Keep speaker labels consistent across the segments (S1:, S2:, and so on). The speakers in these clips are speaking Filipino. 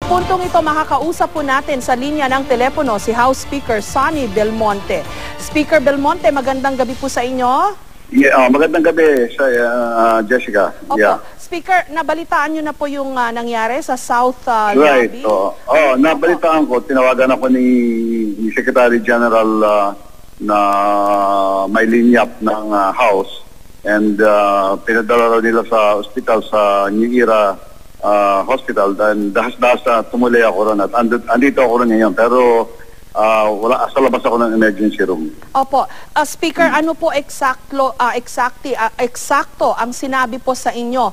S1: Puntong ito, makakausap po natin sa linya ng telepono si House Speaker Sonny Belmonte. Speaker Belmonte, magandang gabi po sa inyo.
S2: Yeah, magandang gabi sa Jessica.
S1: Opo.
S2: Yeah.
S1: Speaker, nabalitaan nyo na po yung nangyari sa South
S2: Right.
S1: Lobby?
S2: Nabalitaan ko. Tinawagan ako ni Secretary General na may linyap ng House. And pinadala nila sa hospital sa New Era Hospital. And dahas-dahas tumuloy ako ron. At andito ako ron ngayon. Pero wala, sa labas ako ng emergency room.
S1: Opo. Speaker, ano po eksakto ang sinabi po sa inyo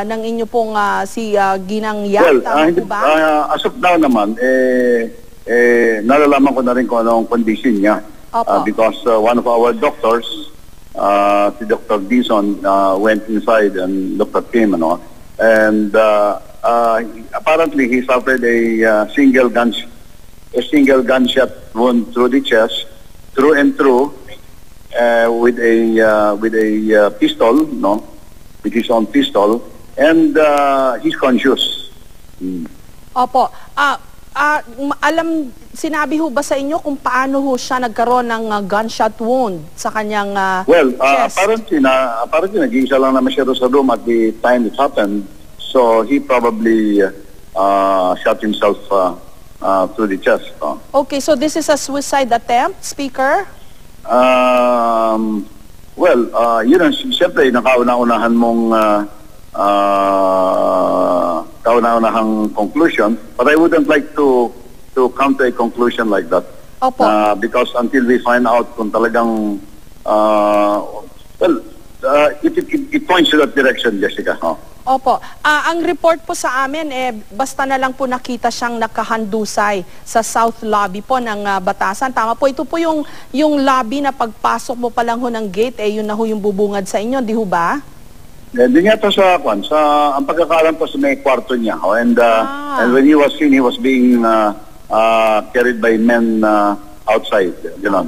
S1: ng inyo pong si Ginang Yat?
S2: Well,
S1: Tama po ba?
S2: As of now naman, nalalaman ko na rin kung anong condition niya. Because one of our doctors, si Dr. Dizon, went inside and looked at him. And apparently he suffered a single gunshot wound through the chest, through and through, with a pistol, with his own pistol, and he's conscious.
S1: Opo. Sinabi ho ba sa inyo kung paano ho siya nagkaroon ng gunshot wound sa kanyang chest?
S2: Apparently nag-iisa lang naman siya sa room at the time it happened, so he probably shot himself through the chest.
S1: Okay, so this is a suicide attempt, Speaker?
S2: Yun ang siyempre nakauna-unahan mong kauna-unahang conclusion, but I wouldn't like to come to a conclusion like that.
S1: Opo.
S2: Because until we find out kung talagang it points to that direction, Jessica.
S1: Opo. Ang report po sa amin, basta na lang po nakita siyang nakahandusay sa South Lobby po ng Batasan. Tama po, ito po yung lobby na pagpasok mo pa lang ho ng gate, yun na ho yung bubungad sa inyo, di ho ba?
S2: Hindi nga ito ang pagkakalam ko sa may kwarto niya. And when he was seen, he was being carried by men outside.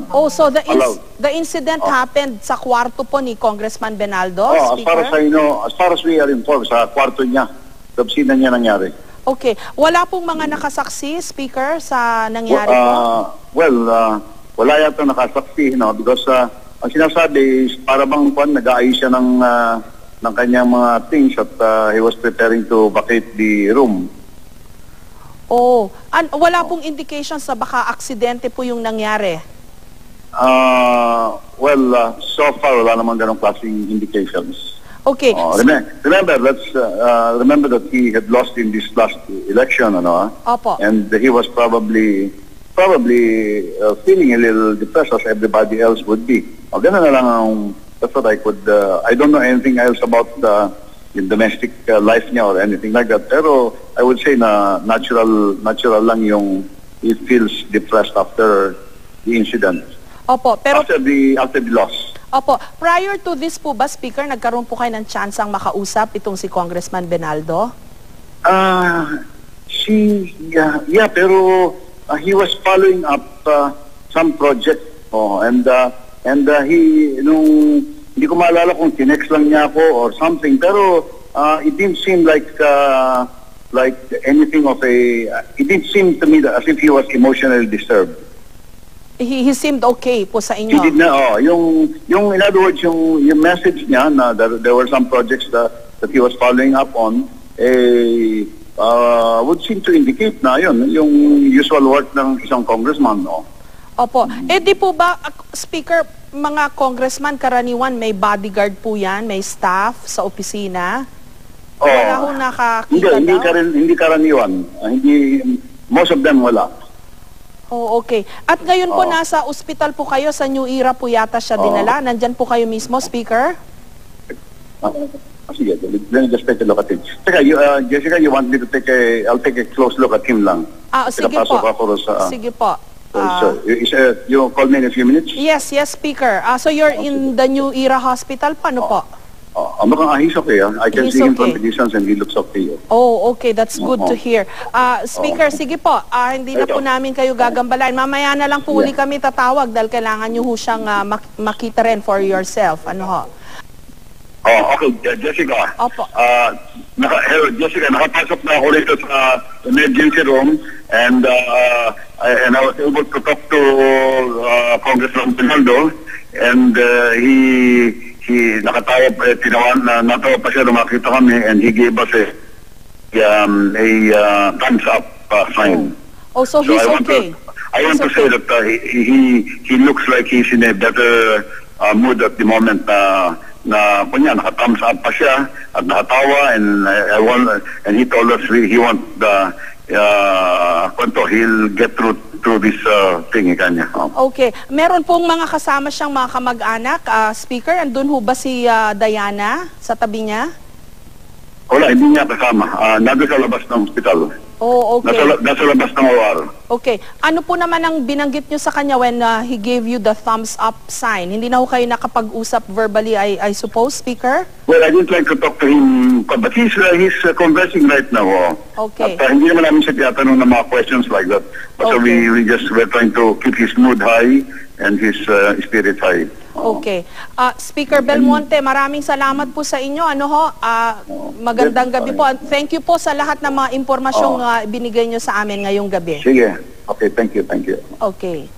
S1: Oh, so the incident happened sa kwarto po ni Congressman Benaldo,
S2: as far
S1: Speaker?
S2: as far as we are informed, sa kwarto niya, sa opisina niya nangyari.
S1: Okay. Wala pong mga nakasaksi, Speaker, sa nangyari po?
S2: Wala yata nakasaksi, because ang sinasabi is para bang nag-aayos siya ng kanyang mga things at he was preparing to vacate the room.
S1: Oh, wala pong indications sa baka aksidente po yung nangyari?
S2: So far wala namang ganong klaseng indications.
S1: Okay.
S2: Remember that he had lost in this last election,
S1: Opo.
S2: and he was probably feeling a little depressed as everybody else would be. Ganun na lang that's what I could, I don't know anything else about yung domestic life niya or anything like that. Pero I would say na natural lang yung he feels depressed after the incident.
S1: Opo, pero
S2: After the loss.
S1: Opo, prior to this po ba, Speaker, nagkaroon po kayo ng tsansang makausap itong si Congressman Benaldo?
S2: Pero he was following up some project. Hindi ko maalala kung tinext lang niya ako or something, pero it didn't seem like anything of it didn't seem to me that as if he was emotionally disturbed.
S1: He seemed okay po sa inyo?
S2: He did na, yung in other words, yung message niya na there were some projects that he was following up on, would seem to indicate na yung usual work ng isang congressman,
S1: Opo. Di po ba, Speaker, mga congressman karaniwan may bodyguard po yan, may staff sa opisina? Wala ho nakakita
S2: Hindi karaniwan. Most of them wala.
S1: Oh, okay. At ngayon po nasa ospital po kayo, sa New Era po yata siya dinala. Nandyan po kayo mismo, Speaker?
S2: Sige, let me just take a look at it. Jessica, you want me to I'll take a close look at him lang.
S1: Sige po. Sige po.
S2: You call me in a few minutes?
S1: Yes, Speaker. So you're in the New Era Hospital? Paano po?
S2: He's okay. I can see him from the distance and he looks okay.
S1: Oh, okay. That's good to hear. Speaker, sige po. Hindi na po namin kayo gagambalain. Mamaya na lang po uli kami tatawag dahil kailangan nyo ho siyang makita rin for yourself. Ano ho?
S2: Oh, okay, Jessica.
S1: Opo.
S2: Hello, Jessica, nakapasok na ako rito sa emergency room and I was able to talk to Congressman Pinaldo and he nakatawa pa, natawa pa siya, makita kami and he gave us a thumbs up sign.
S1: Oh, so he's okay.
S2: I want to say that he looks like he's in a better mood at the moment na kunya naka-thumbs up pa siya at nakatawa and he told us he want he'll get through this thing kanya.
S1: Okay. Meron pong mga kasama siyang mga kamag-anak, Speaker. Andun ho ba si Diana sa tabi niya?
S2: Wala, hindi niya kasama. Nandun sa labas ng hospital.
S1: Oh, okay.
S2: Nasa labas ng OR.
S1: Okay. Ano po naman ang binanggit niyo sa kanya when he gave you the thumbs up sign? Hindi na ho kayo nakapag-usap verbally, I suppose, Speaker?
S2: Well, I didn't like to talk to him, but he's conversing right now.
S1: Okay.
S2: At hindi naman namin siya tinatanong ng mga questions like that. So
S1: Okay.
S2: we're trying to keep his mood high and his spirit high.
S1: Okay. Speaker Belmonte, maraming salamat po sa inyo. Magandang gabi po. Thank you po sa lahat ng mga impormasyong binigay nyo sa amin ngayong gabi.
S2: Sige. Okay, thank you.
S1: Okay.